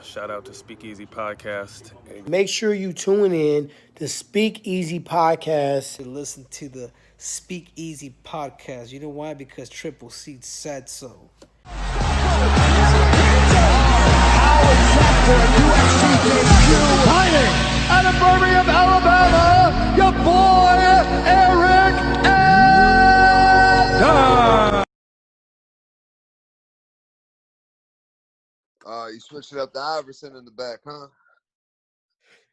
Shout out to Speakeasy Podcast. Make sure you tune in to Speak Easy Podcast. Listen to the Speak Easy podcast. You know why? Because Triple C said so. Fighting out of Birmingham, Alabama, your boy Eryk Anders. You switched it up to Iverson in the back, huh?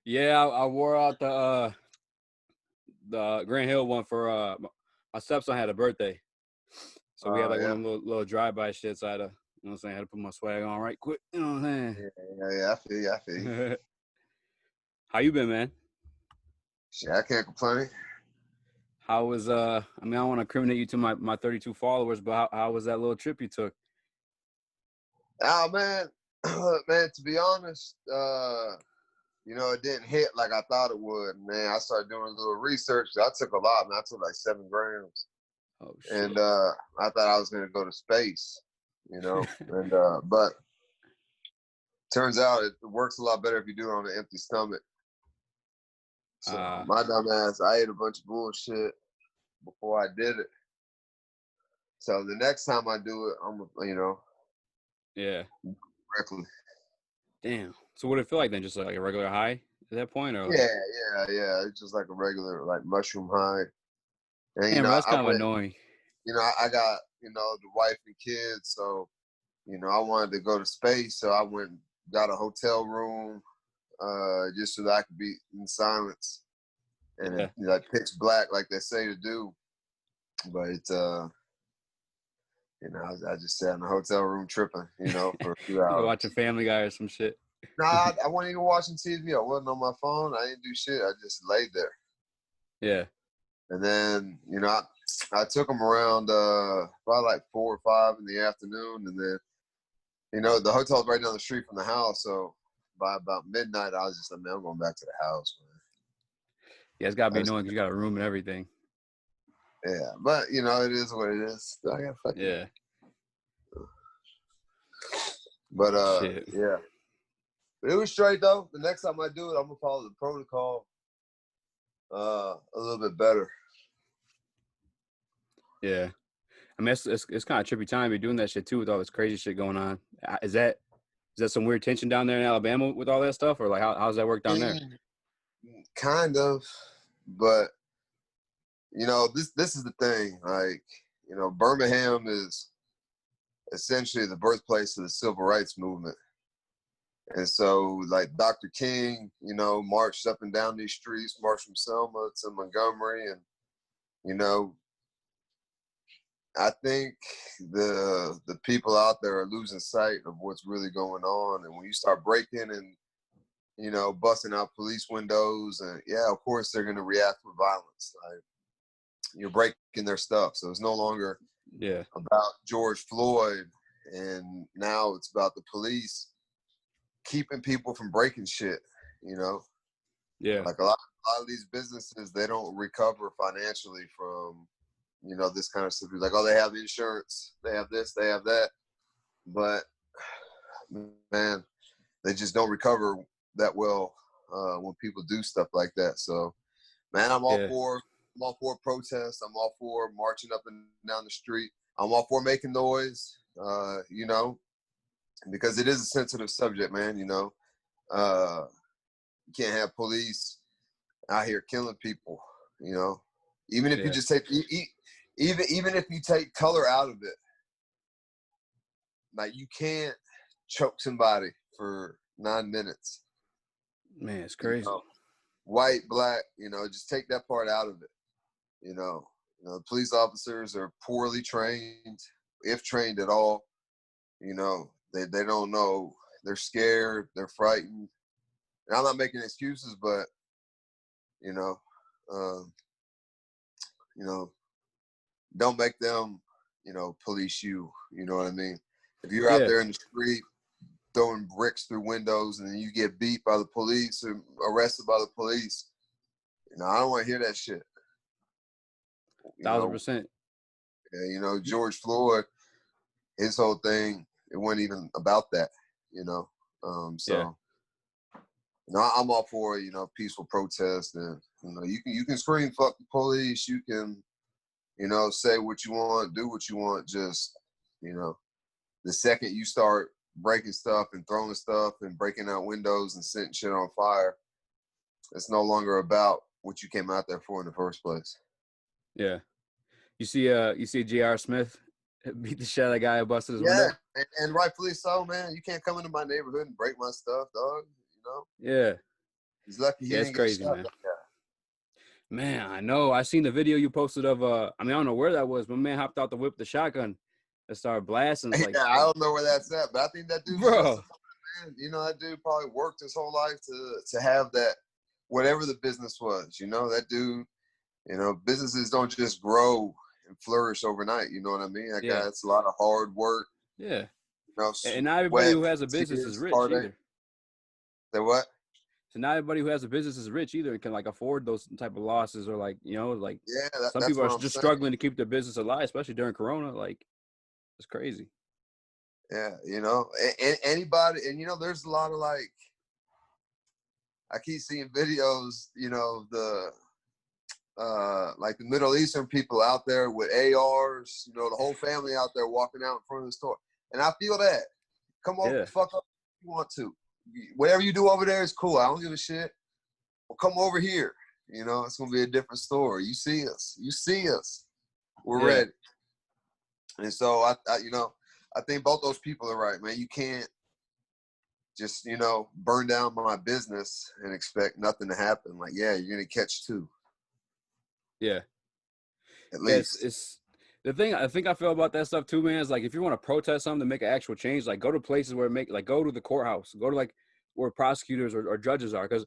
Yeah, I wore out the Grant Hill one for my stepson had a birthday, so we had like one of them little drive-by shits. So I had to, you know what I'm saying, I had to put my swag on right quick. You know what I'm saying? Yeah, I feel you. How you been, man? Shit, I can't complain. How was I mean, I don't want to incriminate you to my 32 followers, but how was that little trip you took? Oh man, man, to be honest, it didn't hit like I thought it would. Man, I started doing a little research. I took a lot, man. I took like 7 grams. Oh shit. And I thought I was gonna go to space, and but turns out it works a lot better if you do it on an empty stomach. So my dumb ass, I ate a bunch of bullshit before I did it. So the next time I do it, I'm Yeah. correctly. Damn. So what did it feel like then? Just like a regular high at that point, or like... Yeah. It's just like a regular like mushroom high. And Damn, that's kind of annoying. I got the wife and kids, so I wanted to go to space, so I went and got a hotel room, just so that I could be in silence and like pitch black, like they say to do. But it's I just sat in the hotel room tripping, for a few hours. Watching Family Guy or some shit. Nah, I wasn't even watching TV. I wasn't on my phone. I didn't do shit. I just laid there. Yeah. And then, I took them around probably like 4 or 5 in the afternoon. And then, the hotel's right down the street from the house. So by about midnight, I was just like, man, I'm going back to the house, man. Yeah, it's got to be annoying because you got a room and everything. Yeah, but, it is what it is. I got fucking... Yeah. But, shit. Yeah. But it was straight, though. The next time I do it, I'm going to follow the protocol a little bit better. Yeah. I mean, it's kind of trippy time to be doing that shit, too, with all this crazy shit going on. Is that some weird tension down there in Alabama with all that stuff? Or, like, how's that work down there? Kind of. But, this is the thing. Like, Birmingham is essentially the birthplace of the civil rights movement. And so, like, Dr. King, marched up and down these streets, marched from Selma to Montgomery. And, I think the people out there are losing sight of what's really going on. And when you start breaking and, busting out police windows, and, yeah, of course, they're going to react with violence. Like, you're breaking their stuff. So it's no longer about George Floyd. And now it's about the police keeping people from breaking shit, Yeah. Like a lot of these businesses, they don't recover financially from, this kind of stuff. Like, oh, they have insurance, they have this, they have that. But, man, they just don't recover that well when people do stuff like that. So, man, I'm all for protests. I'm all for marching up and down the street. I'm all for making noise, because it is a sensitive subject, man. You can't have police out here killing people. Even if you just take even if you take color out of it, like, you can't choke somebody for 9 minutes. Man, it's crazy. White, black, just take that part out of it. Police officers are poorly trained, if trained at all. They don't know. They're scared. They're frightened. And I'm not making excuses, but, don't make them, police you. You know what I mean? If you're out there in the street throwing bricks through windows and then you get beat by the police or arrested by the police, I don't want to hear that shit. 1,000%. Yeah, George Floyd, his whole thing, it wasn't even about that, Yeah. I'm all for, peaceful protest, and, you can scream, fuck the police. You can, say what you want, do what you want. Just, the second you start breaking stuff and throwing stuff and breaking out windows and setting shit on fire, it's no longer about what you came out there for in the first place. Yeah. You see J.R. Smith beat the shit out of that guy who busted his Yeah, window? and rightfully so, man. You can't come into my neighborhood and break my stuff, dog. Yeah. He's lucky he Yeah, it's didn't get crazy, shot man. like that. Man, I know. I seen the video you posted of I don't know where that was, but man hopped out the whip with the shotgun and started blasting. It's like, Yeah, I don't know where that's at, but I think that dude's bro. justified, man. That dude probably worked his whole life to have that, whatever the business was. That dude, businesses don't just grow and flourish overnight. You know what I mean? That guy, it's a lot of hard work. Yeah. And not everybody who sweat, has a business is tears, rich heartache. either. Say what? So not everybody who has a business is rich either and can like afford those type of losses, or like, Yeah, some that's people what are I'm just saying. struggling to keep their business alive, especially during Corona. Like, it's crazy. Yeah, anybody, and there's a lot of like, I keep seeing videos, the like the Middle Eastern people out there with ARs, the whole family out there walking out in front of the store. And I feel that. Come over, fuck up if you want to. Whatever you do over there is cool. I don't give a shit. Well, come over here. It's gonna be a different story. You see us. We're ready. And so I think both those people are right, man. You can't just, burn down my business and expect nothing to happen. Like, yeah, you're gonna catch two. Yeah. At least. It's the thing I think I feel about that stuff too, man, is like if you want to protest something to make an actual change, like go to places where go to the courthouse, go to like where prosecutors or judges are, because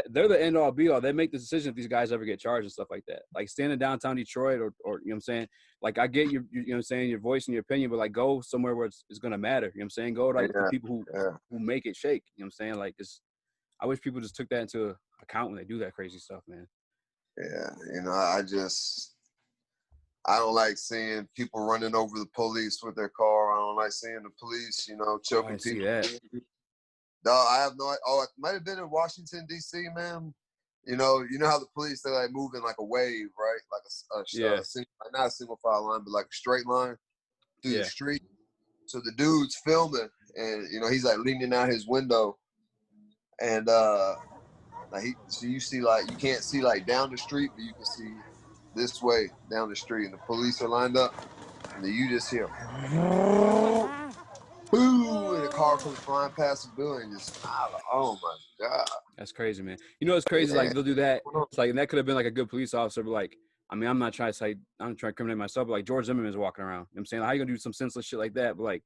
they're the end all be all. They make the decision if these guys ever get charged and stuff like that. Like stand in downtown Detroit or you know what I'm saying? Like I get you know what I'm saying, your voice and your opinion, but like go somewhere where it's gonna matter. You know what I'm saying? Go to like the people who make it shake. You know what I'm saying? Like I wish people just took that into account when they do that crazy stuff, man. Yeah, I don't like seeing people running over the police with their car. I don't like seeing the police, choking See people. that. No, I have no idea. Oh, it might have been in Washington, D.C., man. You know how the police, they like move in like a wave, right? Like a single, not a single file line, but like a straight line through the street. So the dude's filming, and he's like leaning out his window, and so you see like you can't see like down the street, but you can see this way down the street, and the police are lined up, and then you just hear boo, and the car comes flying past the building, and just oh my god. That's crazy, man. It's crazy. Like they'll do that. It's like, and that could have been like a good police officer, but like, I mean, I'm not trying to say, I'm trying to criminate myself, but like George Zimmerman's walking around. You know what I'm saying? Like, how you gonna do some senseless shit like that? But like,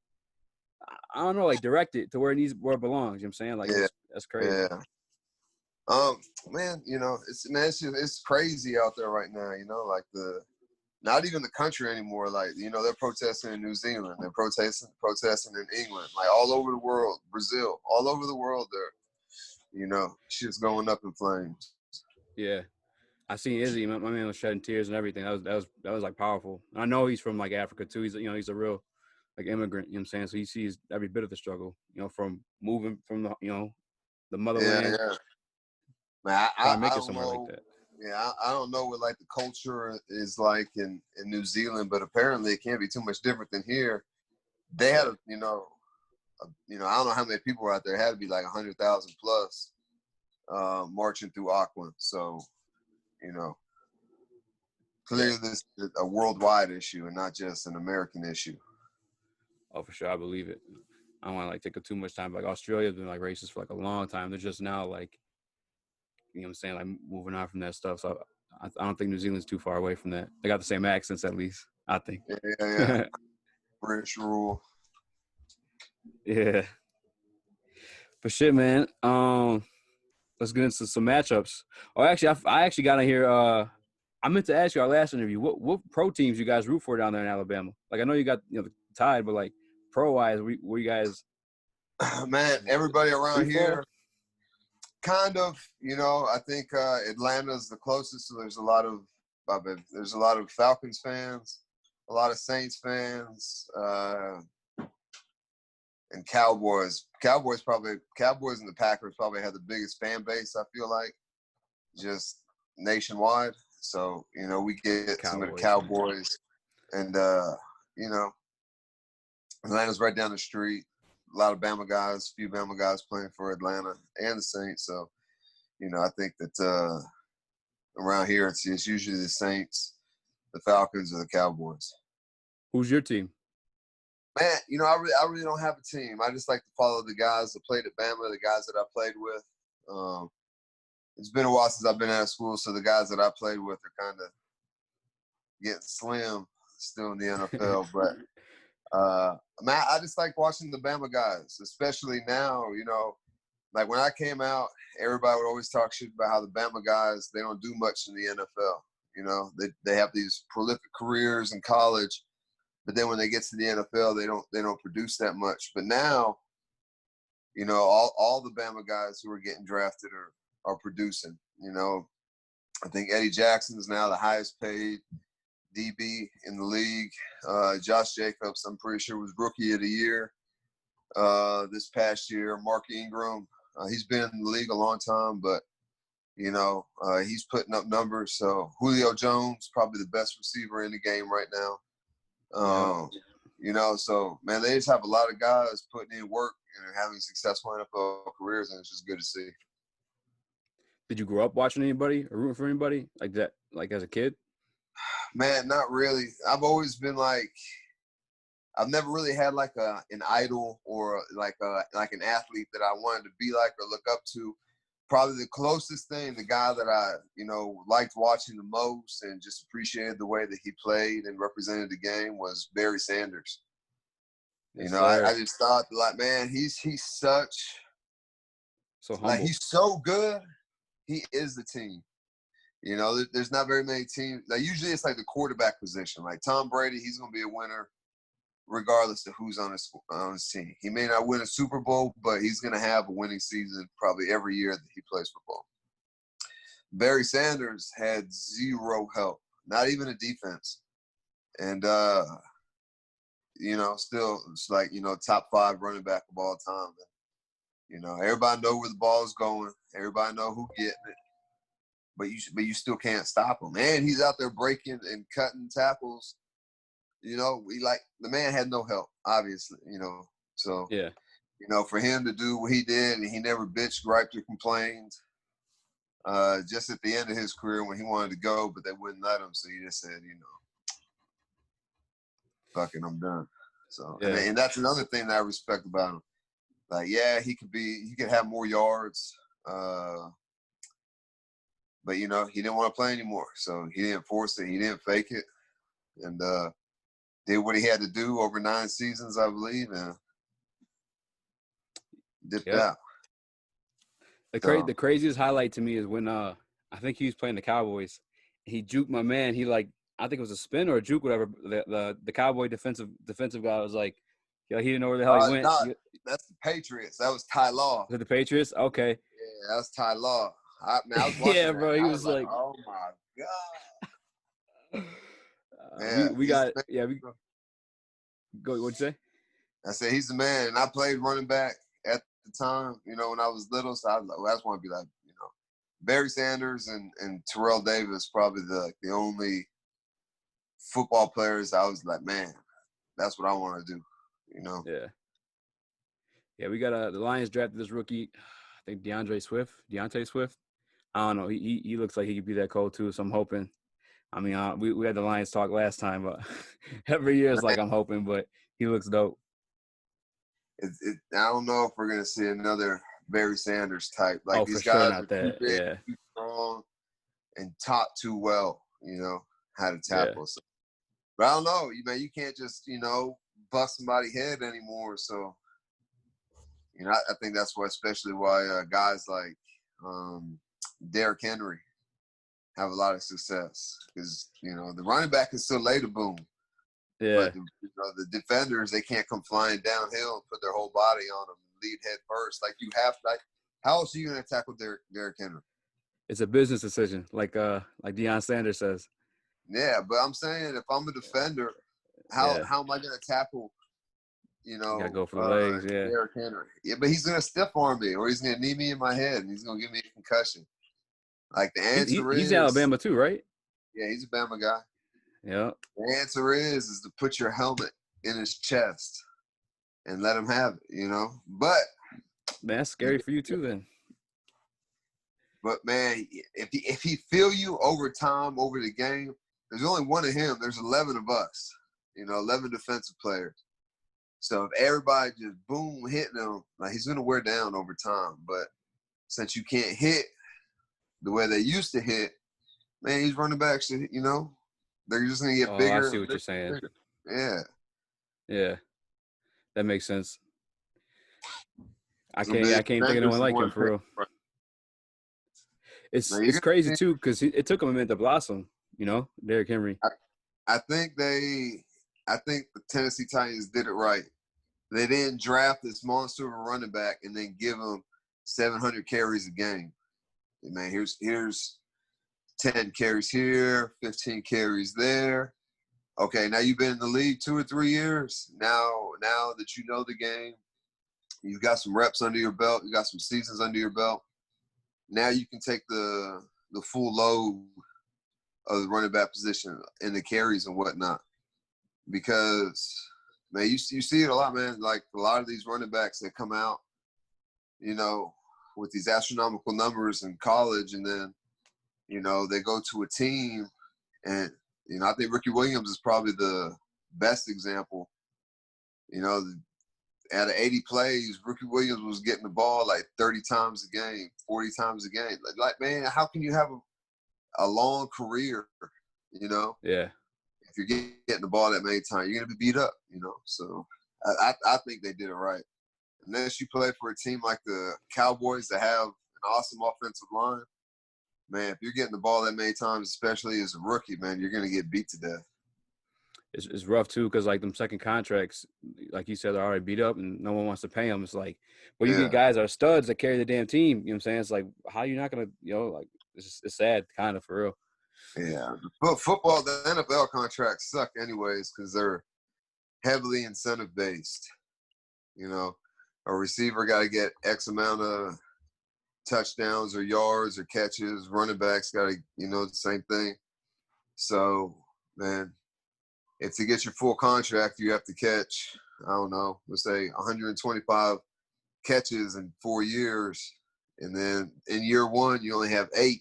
I don't know, like direct it to where it belongs. You know what I'm saying? Like, that's crazy. Yeah. Man, it's crazy out there right now. Like not even the country anymore. Like, they're protesting in New Zealand, they're protesting in England, like all over the world, Brazil, all over the world. Shit's going up in flames. Yeah, I seen Izzy. My man was shedding tears and everything. That was like powerful. I know he's from like Africa too. He's a real like immigrant. You know what I'm saying? So he sees every bit of the struggle. From moving from the motherland. Yeah. Man, I make it don't somewhere know. like that. Yeah, I don't know what like the culture is like in New Zealand, but apparently it can't be too much different than here. They had I don't know how many people were out there. It had to be like 100,000 plus marching through Auckland. So, clearly this is a worldwide issue and not just an American issue. Oh, for sure, I believe it. I don't want to like take up too much time. Like Australia's been like racist for like a long time. They're just now like, you know what I'm saying, like moving on from that stuff. So I don't think New Zealand's too far away from that. They got the same accents at least, I think. Yeah. British rule. Yeah. But shit, man. Let's get into some matchups. Oh, actually, I actually got in here. I meant to ask you our last interview. What pro teams you guys root for down there in Alabama? Like I know you got the Tide, but like pro wise, were you guys? Man, everybody around here, kind of. I think Atlanta's the closest. So there's a lot of Falcons fans, a lot of Saints fans. and Cowboys. Cowboys and the Packers probably have the biggest fan base, I feel like, just nationwide. So, we get some of the Cowboys and, Atlanta's right down the street. A lot of Bama guys, few Bama guys playing for Atlanta and the Saints. So, I think that around here it's usually the Saints, the Falcons, or the Cowboys. Who's your team? Man, I really don't have a team. I just like to follow the guys that played at Bama, the guys that I played with. It's been a while since I've been out of school, so the guys that I played with are kind of getting slim still in the NFL. But, man, I just like watching the Bama guys, especially now, like when I came out, everybody would always talk shit about how the Bama guys, they don't do much in the NFL. They have these prolific careers in college, but then when they get to the NFL, they don't produce that much. But now, all the Bama guys who are getting drafted are producing. I think Eddie Jackson is now the highest paid DB in the league. Josh Jacobs, I'm pretty sure, was Rookie of the Year this past year. Mark Ingram, he's been in the league a long time, but he's putting up numbers. So Julio Jones, probably the best receiver in the game right now. So man, they just have a lot of guys putting in work and having successful NFL careers, and it's just good to see. Did you grow up watching anybody or rooting for anybody like that, like as a kid? Man, not really. I've always been like, I've never really had like an idol or like an athlete that I wanted to be like or look up to. Probably the closest thing, the guy that I, liked watching the most and just appreciated the way that he played and represented the game was Barry Sanders. Yes, I just thought, like, man, he's such – so humble. like, he's so good. He is the team. There's not very many teams. Like, usually it's like the quarterback position. Like Tom Brady, he's going to be a winner regardless of who's on his team. He may not win a Super Bowl, but he's going to have a winning season probably every year that he plays football. Barry Sanders had zero help, not even a defense. And, still it's like, top 5 running back of all time. And, everybody know where the ball's going. Everybody know who getting it. But you still can't stop him. And he's out there breaking and cutting tackles. The man had no help, obviously, So, yeah. For him to do what he did, and he never bitched, griped, or complained, just at the end of his career when he wanted to go, but they wouldn't let him. So he just said, fucking, I'm done. So, Yeah. and that's another thing that I respect about him. Like, yeah, he could have more yards, but, he didn't want to play anymore. So he didn't force it. He didn't fake it. And did what he had to do over 9 seasons, I believe, and dipped out. The craziest highlight to me is when I think he was playing the Cowboys. He juked my man. He I think it was a spin or a juke, whatever. The Cowboy defensive guy was like, he didn't know where the hell he went. No, that's the Patriots. That was Ty Law. Was it the Patriots? Okay. Yeah, that was Ty Law. I was watching yeah, that, bro. He was like, oh my god. Go. What'd you say? I said he's the man, and I played running back at the time. When I was little, so I was like, well, I just want to be like, Barry Sanders and Terrell Davis, probably the only football players I was like, man, that's what I want to do. Yeah. Yeah, we got the Lions drafted this rookie, I think DeAndre Swift. I don't know. He looks like he could be that cold too. So I'm hoping. I mean, we had the Lions talk last time, but every year it's like I'm hoping, but he looks dope. I don't know if we're gonna see another Barry Sanders type. Like these for guys sure not that. too big, Yeah. too strong, and taught too well. How to tackle. Yeah. So, but I don't know. You can't just bust somebody's head anymore. So, I think that's especially why guys like Derrick Henry have a lot of success because the running back can still lay the boom. Yeah. But the defenders, they can't come flying downhill and put their whole body on them and lead head first. Like you have how else are you going to tackle Derrick Henry? It's a business decision, like Deion Sanders says. Yeah, but I'm saying if I'm a defender, how am I going to tackle you You gotta know, go for the legs, yeah. Eryk Anders. Yeah, but he's gonna stiff arm me, or he's gonna knee me in my head, and he's gonna give me a concussion. Like the answer He's is, Alabama too, right? yeah, he's a Bama guy. Yeah. The answer is to put your helmet in his chest and let him have it, you know. But Man, that's scary for you too then. But man, if he feel you over time, over the game, there's only one of him. There's 11 of us, you know, 11 defensive players. So if everybody just boom hitting him, like he's gonna wear down over time. But since you can't hit the way they used to hit, man, these running backs, you know, they're just gonna get Oh, I bigger. see what you're saying. Bigger. Yeah. Yeah. That makes sense. I Some big can't think of defenders anyone who like him want to for real. pick. Now It's you're crazy gonna see, too because it took him a minute to blossom. You know, Derrick Henry. I think the Tennessee Titans did it right. They didn't draft this monster of a running back and then give him 700 carries a game. Man, here's 10 carries here, 15 carries there. Okay, now you've been in the league 2 or 3 years. Now that you know the game, you've got some reps under your belt, you got some seasons under your belt. Now you can take the full load of the running back position and the carries and whatnot. Because man, you see it a lot, man. Like a lot of these running backs that come out, you know, with these astronomical numbers in college, and then, you know, they go to a team, and you know, I think Ricky Williams is probably the best example. You know, out of 80 plays, Ricky Williams was getting the ball like 30 times a game, 40 times a game. Like man, how can you have a long career? You know, Yeah. if you're getting the ball that many times, you're gonna be beat up. You know, so I think they did it right. Unless you play for a team like the Cowboys that have an awesome offensive line, man, if you're getting the ball that many times, especially as a rookie, man, you're going to get beat to death. It's rough too because like them second contracts, like you said, are already beat up and no one wants to pay them. It's like, but you get guys that are studs that carry the damn team. You know what I'm saying? It's like, how you not gonna, you know, like it's sad, kind of for real. Yeah, but football, the NFL contracts suck anyways because they're heavily incentive based. You know, a receiver got to get X amount of touchdowns or yards or catches. Running backs got to, you know, the same thing. So, man, if to get your full contract, you have to catch, I don't know, let's say 125 catches in 4 years, and then in year one you only have 8.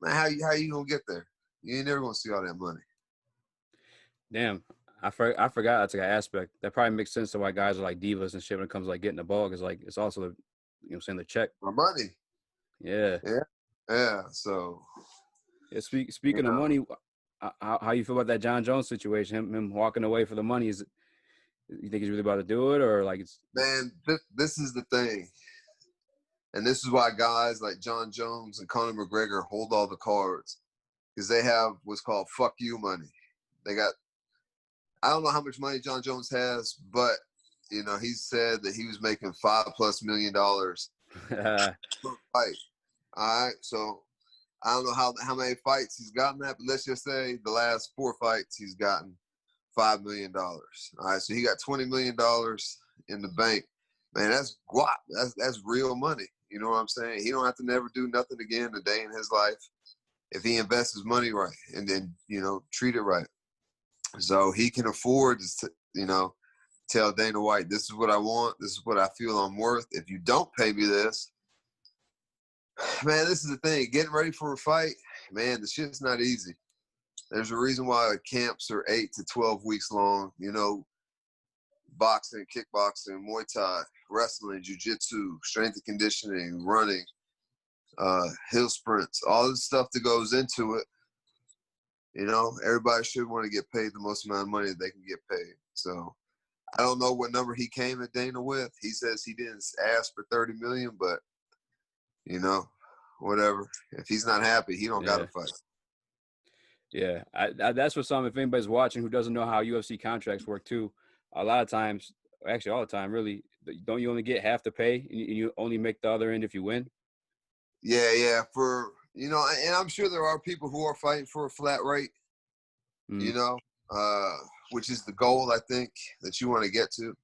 Man, how you gonna get there? You ain't never gonna see all that money. Damn, I forgot that's like an aspect that probably makes sense to why guys are like divas and shit when it comes to like getting the ball because like it's also the, you know what I'm saying, the check. My money. Yeah. So. Yeah. Speaking of money, how you feel about that John Jones situation? Him walking away for the money, is you think he's really about to do it, or like it's? Man, this is the thing, and this is why guys like John Jones and Conor McGregor hold all the cards, because they have what's called "fuck you" money. They got, I don't know how much money John Jones has, but you know, he said that he was making $5+ million per fight. All right, so I don't know how many fights he's gotten that, but let's just say the last 4 fights he's gotten $5 million. All right, so he got $20 million in the bank. Man, that's guap. That's real money. You know what I'm saying? He don't have to never do nothing again a day in his life if he invests his money right and then, you know, treat it right. So he can afford to, you know, tell Dana White, this is what I want. This is what I feel I'm worth. If you don't pay me this, man, this is the thing. Getting ready for a fight, man, the shit's not easy. There's a reason why camps are 8 to 12 weeks long. You know, boxing, kickboxing, Muay Thai, wrestling, jiu-jitsu, strength and conditioning, running, hill sprints, all the stuff that goes into it. You know, everybody should want to get paid the most amount of money that they can get paid. So I don't know what number he came at Dana with. He says he didn't ask for $30 million, but you know, whatever. If he's not happy, he don't got to fight. Yeah, that's what if anybody's watching who doesn't know how UFC contracts work too, a lot of times, actually all the time, really, don't you only get half the pay and you only make the other end if you win? Yeah. For, you know, and I'm sure there are people who are fighting for a flat rate, you know, which is the goal, I think, that you want to get to.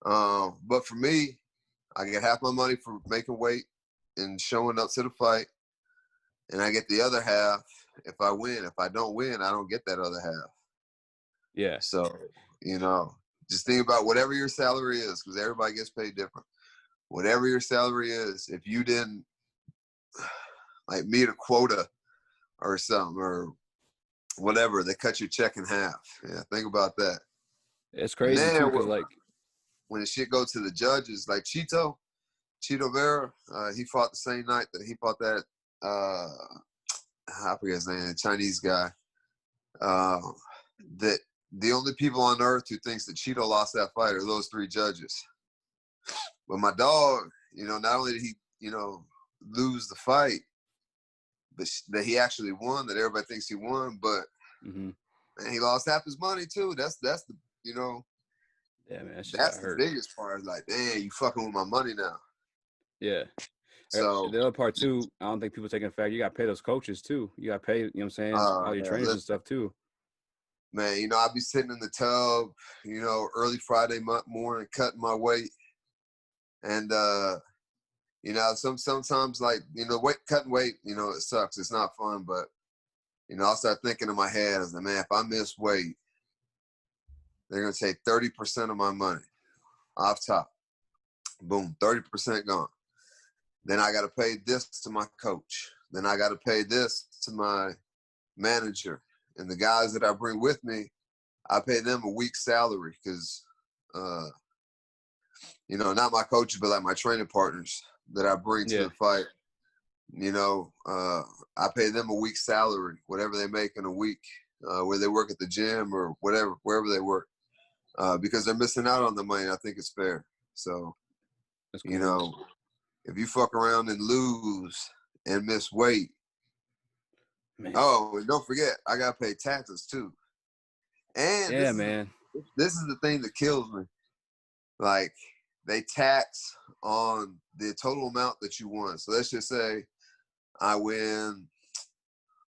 But for me, I get half my money for making weight and showing up to the fight, and I get the other half if I win. If I don't win, I don't get that other half. Yeah. So, just think about whatever your salary is, because everybody gets paid different. Whatever your salary is, if you didn't like meet a quota or something or whatever, they cut your check in half. Yeah, think about that. It's And crazy then too, because like when the shit go to the judges, like Chito Vera, he fought the same night that he fought that I forget his name, the Chinese guy. That the only people on earth who thinks that Cheeto lost that fight are those three judges. But my dog, not only did he, lose the fight, but that he actually won, that everybody thinks he won, but mm-hmm. man, he lost half his money too. That's the, Yeah, man, that's the hurt. biggest part. Like, damn, you fucking with my money now. Yeah. So the other part too, I don't think people taking the fact you got to pay those coaches too. You got to pay, you know what I'm saying, all your trainers and stuff too. Man, I'd be sitting in the tub, early Friday morning, cutting my weight, and sometimes like cutting weight, it sucks. It's not fun, but I'll start thinking in my head, I was like, man, if I miss weight, they're gonna take 30% of my money off top. Boom, 30% gone. Then I got to pay this to my coach. Then I got to pay this to my manager. And the guys that I bring with me, I pay them a week's salary because, not my coaches, but like my training partners that I bring to the fight. I pay them a week's salary, whatever they make in a week, where they work at the gym or whatever, wherever they work, because they're missing out on the money. I think it's fair. So, that's cool. If you fuck around and lose and miss weight, man. Oh, and don't forget, I gotta pay taxes too. And this is the thing that kills me. Like, they tax on the total amount that you won. So let's just say I win,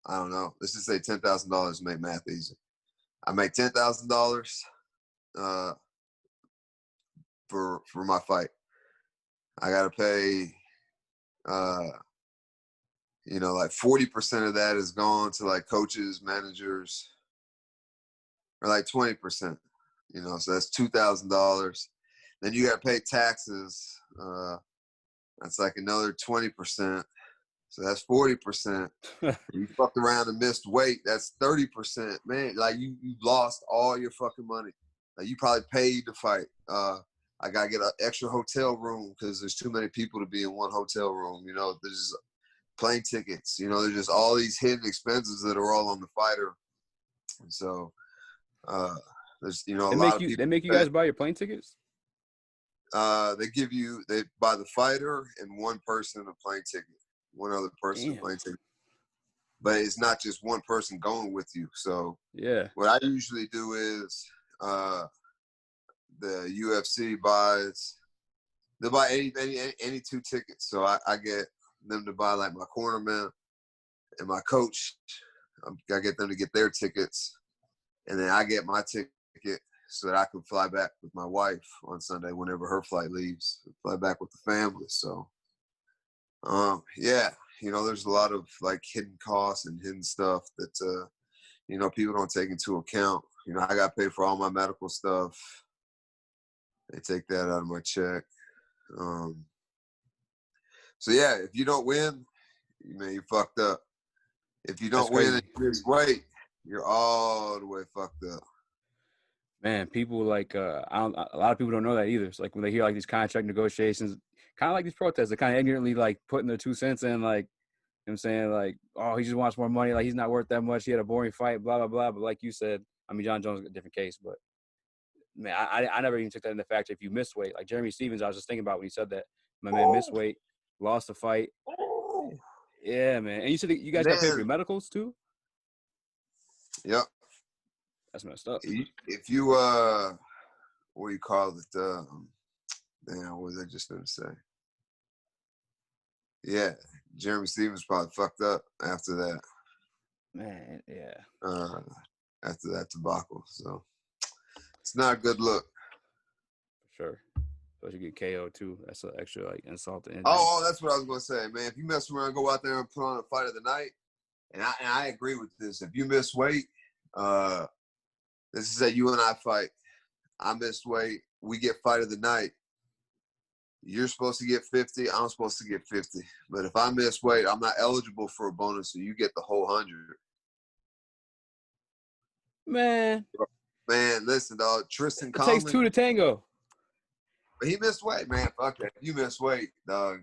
I don't know, let's just say $10,000 to make math easy. I make $10,000 for my fight. I gotta pay like 40% of that is gone to like coaches, managers, or like 20%, so that's $2,000. Then you got to pay taxes. That's like another 20%. So that's 40%. You fucked around and missed weight. That's 30%. Man, like you lost all your fucking money. Like you probably paid to fight. I got to get an extra hotel room because there's too many people to be in one hotel room. There's plane tickets. There's just all these hidden expenses that are all on the fighter. And so there's, a lot of people. They make you guys buy your plane tickets? They buy the fighter and one person a plane ticket. One other person a plane ticket. But it's not just one person going with you. So what I usually do is the UFC they'll buy any two tickets. So I get them to buy like my cornerman and my coach. I get them to get their tickets, and then I get my ticket so that I can fly back with my wife on Sunday whenever her flight leaves. Fly back with the family. So, there's a lot of like hidden costs and hidden stuff that people don't take into account. I got paid for all my medical stuff. They take that out of my check. So yeah, if you don't win, you fucked up. If you don't win and you miss weight, you're all the way fucked up. Man, people like a lot of people don't know that either. It's like when they hear like these contract negotiations, kind of like these protests, they're kind of ignorantly like putting their 2 cents in, like, you know what I'm saying, like, oh, he just wants more money, like he's not worth that much, he had a boring fight, blah blah blah. But like you said, I mean, John Jones is a different case, but man, I never even took that into factor. If you miss weight, like Jeremy Stevens, I was just thinking about when he said that. My man missed weight, lost the fight. Yeah, man. And you said that you guys got paid for your medicals too? Yep. That's messed up. If you what do you call it? Damn, what was I just gonna say? Yeah, Jeremy Stevens probably fucked up after that. Man, yeah. After that debacle, so it's not a good look. For sure. But you get KO too. That's an extra like insult to injury. Oh, that's what I was gonna say, man. If you mess around, go out there and put on a fight of the night, and I agree with this. If you miss weight, this is a you and I fight. I missed weight. We get fight of the night. You're supposed to get 50. I'm supposed to get 50. But if I miss weight, I'm not eligible for a bonus, so you get the whole 100. Man, listen, dog. Tristan it Conley. takes two to tango. But he missed weight, man. Fuck that. If you miss weight, dog.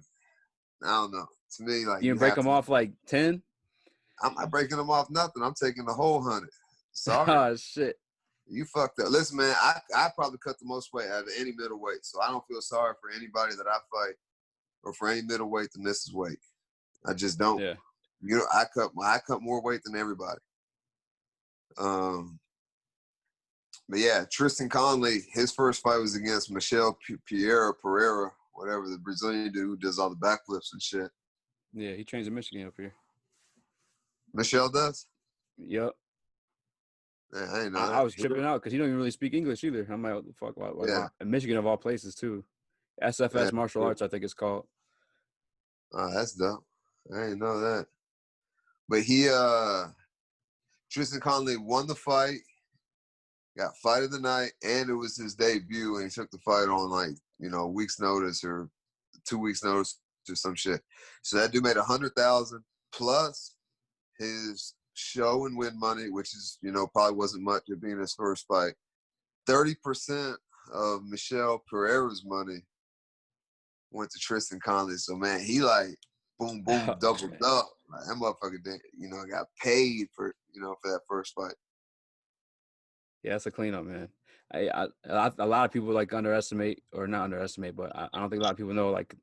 I don't know. To me, like You can break him off like 10. I'm not breaking him off nothing. I'm taking the whole 100. Sorry. Oh shit. You fucked up. Listen, man, I probably cut the most weight out of any middleweight, so I don't feel sorry for anybody that I fight or for any middleweight that misses weight. I just don't. Yeah. You know, I cut more weight than everybody. But yeah, Tristan Conley, his first fight was against Michel Pereira, whatever, the Brazilian dude who does all the backflips and shit. Yeah, he trains in Michigan up here. Michel does? Yep. Yeah, I didn't know I was tripping out because he don't even really speak English either. I'm like, what the fuck? Yeah. In Michigan of all places too. SFS Martial Arts, I think it's called. Oh, that's dope. I didn't know that. But Tristan Conley won the fight, got fight of the night, and it was his debut, and he took the fight on like, a week's notice or 2 weeks notice or some shit. So that dude made $100,000 plus his show and win money, which is, probably wasn't much of being his first fight. 30% of Michel Pereira's money went to Tristan Conley. So, man, he like, boom, boom, doubled up. Like, that motherfucker did, got paid for, for that first fight. Yeah, that's a cleanup, man. A lot of people like underestimate, or not underestimate, but I don't think a lot of people know like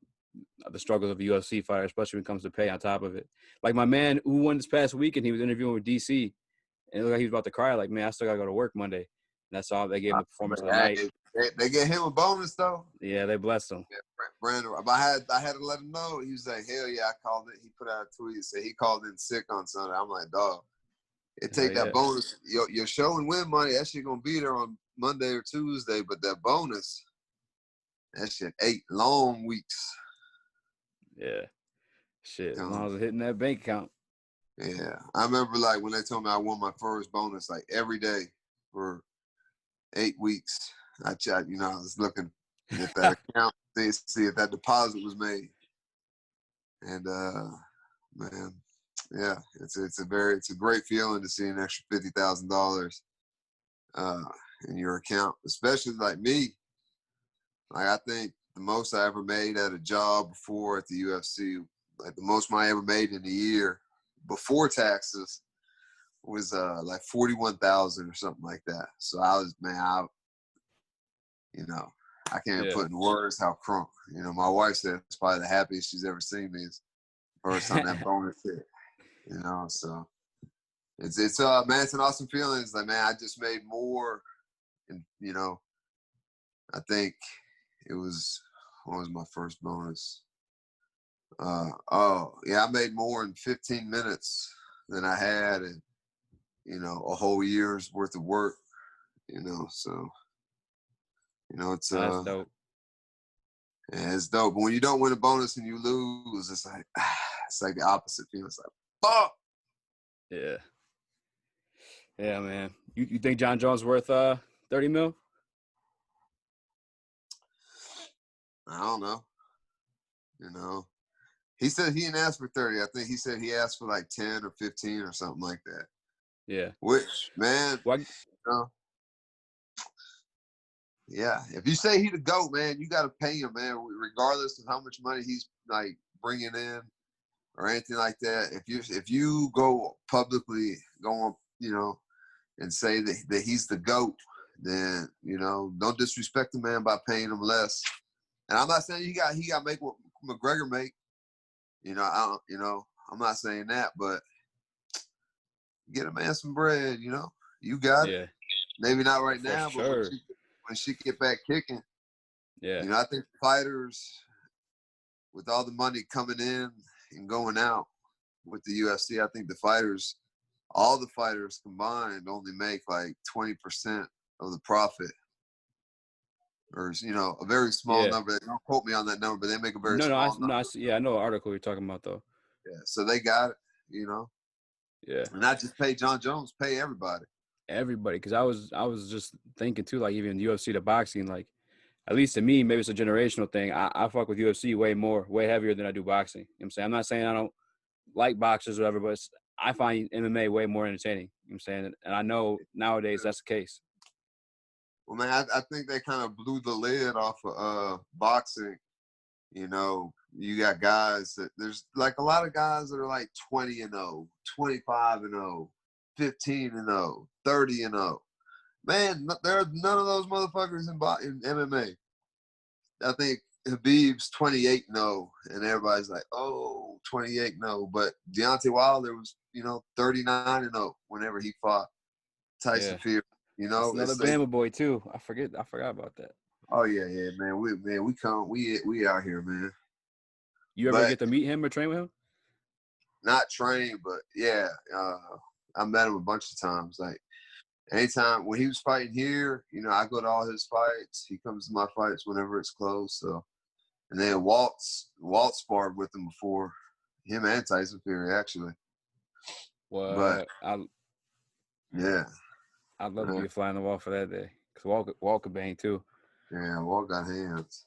the struggles of a UFC fighter, especially when it comes to pay on top of it. Like my man who won this past weekend, he was interviewing with DC, and it looked like he was about to cry. Like, man, I still gotta go to work Monday. And that's all they gave him the performance of the night. They get him a bonus though. Yeah, they blessed him. Yeah, Brandon, I had to let him know. He was like, hell yeah, I called it. He put out a tweet and said he called in sick on Sunday. I'm like, dog, take that bonus. Your show and win money, that shit gonna be there on Monday or Tuesday, but that bonus, that shit 8 long weeks. Yeah. Shit, as long as it's hitting that bank account. Yeah. I remember like when they told me I won my first bonus, like every day for 8 weeks. I was looking at that account, see if that deposit was made. And man, yeah, it's a great feeling to see an extra $50,000 in your account, especially like me. Like I think the most I ever made at a job before at the UFC, like the most money I ever made in a year before taxes was like 41,000 or something like that. So I was, man, I can't put in words how crunk. My wife said it's probably the happiest she's ever seen me is first time that bonus hit. So it's man, it's an awesome feeling. It's like, man, I just made more, and I think it was, what was my first bonus? I made more in 15 minutes than I had in, a whole year's worth of work, so, it's, that's dope. Yeah, it's dope. But when you don't win a bonus and you lose, it's like the opposite feeling. It's like, fuck. Yeah. Yeah, man. You think John Jones worth 30 mil? I don't know. He said he didn't ask for 30. I think he said he asked for like 10 or 15 or something like that. Yeah. Which, man, yeah. If you say he the GOAT, man, you got to pay him, man, regardless of how much money he's like bringing in or anything like that. If you go publicly, go on, and say that he's the GOAT, then don't disrespect the man by paying him less. And I'm not saying he got to make what McGregor make. I'm not saying that, but get a man some bread. You got it. Maybe not right now, but when she get back kicking, I think fighters, with all the money coming in and going out with the UFC, I think all the fighters combined only make like 20% of the profit. or a very small number. Don't quote me on that number, but they make a very small number. I know an article you're talking about though. Yeah, so they got it, Yeah. And not just pay John Jones, pay everybody. Everybody, because I was just thinking too, like even UFC to boxing, like at least to me, maybe it's a generational thing. I fuck with UFC way heavier than I do boxing. You know what I'm saying? I'm not saying I don't like boxers or whatever, but I find MMA way more entertaining. You know what I'm saying? And I know nowadays that's the case. Well, man, I think they kind of blew the lid off of boxing. You got guys there's like a lot of guys that are like 20-0, 25-0, 15-0, 30-0. Man, there are none of those motherfuckers in MMA. I think Habib's 28-0, and everybody's like, oh, 28-0. But Deontay Wilder was, 39-0 whenever he fought Tyson Fury. That's another Bama boy too. I forgot about that. Oh yeah, man. We out here, man. You ever get to meet him or train with him? Not train, but yeah. I met him a bunch of times. Like anytime when he was fighting here, I go to all his fights. He comes to my fights whenever it's close. So, and then Walt sparred with him before, him and Tyson Fury actually. Well, but yeah, I'd love to be a fly on the wall for that day because Walt could bang too. Yeah, Walt got hands.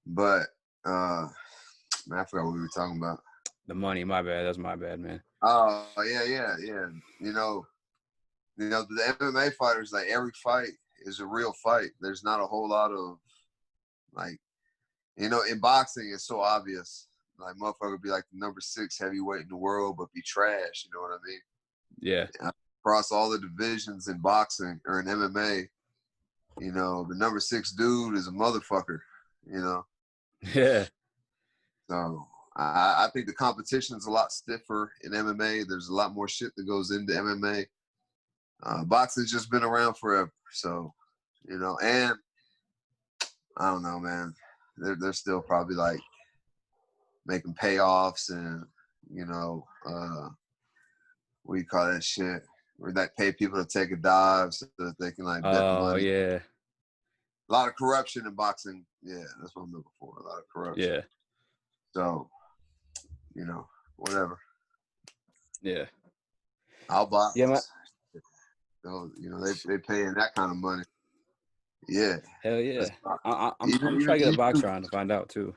But man, I forgot what we were talking about. The money, my bad. That's my bad, man. Oh yeah. The MMA fighters, like every fight is a real fight. There's not a whole lot of like, in boxing it's so obvious. Like motherfucker be like the number 6 heavyweight in the world, but be trash. You know what I mean? Yeah. Across all the divisions in boxing or in MMA, the number 6 dude is a motherfucker. Yeah. So I think the competition is a lot stiffer in MMA. There's a lot more shit that goes into MMA. Boxing's just been around forever. So, and I don't know, man. They're still probably like making payoffs and, what do you call that shit? Where they pay people to take a dive so that they can like bet money. Oh, yeah. A lot of corruption in boxing. Yeah, that's what I'm looking for. A lot of corruption. Yeah. So, whatever. Yeah. I'll box. Yeah, man. So, they paying that kind of money. Yeah. Hell yeah. I'm trying to get a boxer on to find out too.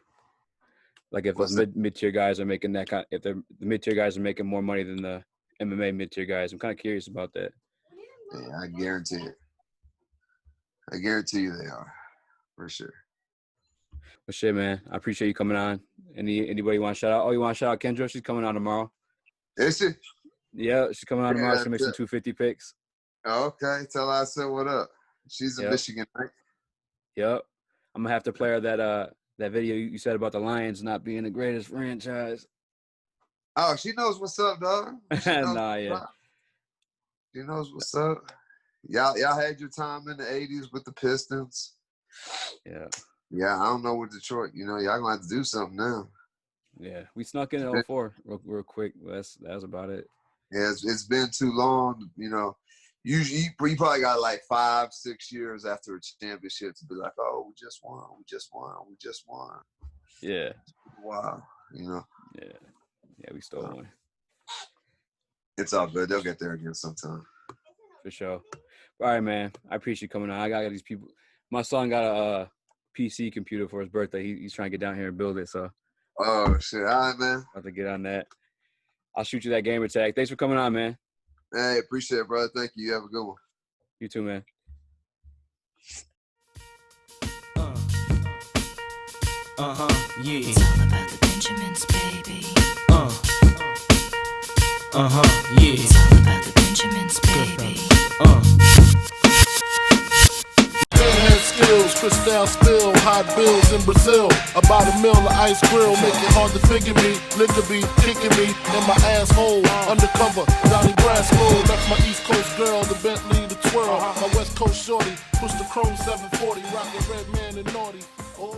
Like if the mid-tier guys are making that kind, if the mid-tier guys are making more money than the MMA mid-tier guys, I'm kind of curious about that. Yeah, I guarantee it. I guarantee you they are, for sure. Well, shit, man. I appreciate you coming on. Anybody you want to shout out? Oh, you want to shout out Kendra? She's coming on tomorrow. Is she? Yeah, she's coming on tomorrow. She's gonna make some 250 picks. Okay, tell her I said what up. She's in Michigan, right? Yep. I'm gonna have to play her that video you said about the Lions not being the greatest franchise. Oh, she knows what's up, dog. Nah, yeah. She knows what's up. Y'all had your time in the 80s with the Pistons. Yeah. Yeah, I don't know with Detroit. Y'all gonna have to do something now. Yeah, we snuck in at 04 real quick. That's about it. Yeah, it's been too long. Usually you probably got like 5-6 years after a championship to be like, oh, we just won. Yeah. Wow. Yeah, we stole one. It's all good. They'll get there again sometime. For sure. All right, man. I appreciate you coming on. I got these people. My son got a PC computer for his birthday. He's trying to get down here and build it. So. Oh shit! All right, man. About to get on that. I'll shoot you that gamer tag. Thanks for coming on, man. Hey, appreciate it, brother. Thank you. You have a good one. You too, man. Yeah. It's all about the Benjamins, baby. Yeah. It's all about the Benjamins, baby. Head skills, crystal still, hot bills in Brazil. About a mill of ice grill, make it hard to figure me. Nigga be kicking me in my asshole. Undercover, Donnie Brasco. That's my East Coast girl, the Bentley, the twirl. My West Coast shorty, push the chrome 740, rockin' red man and naughty. Oh,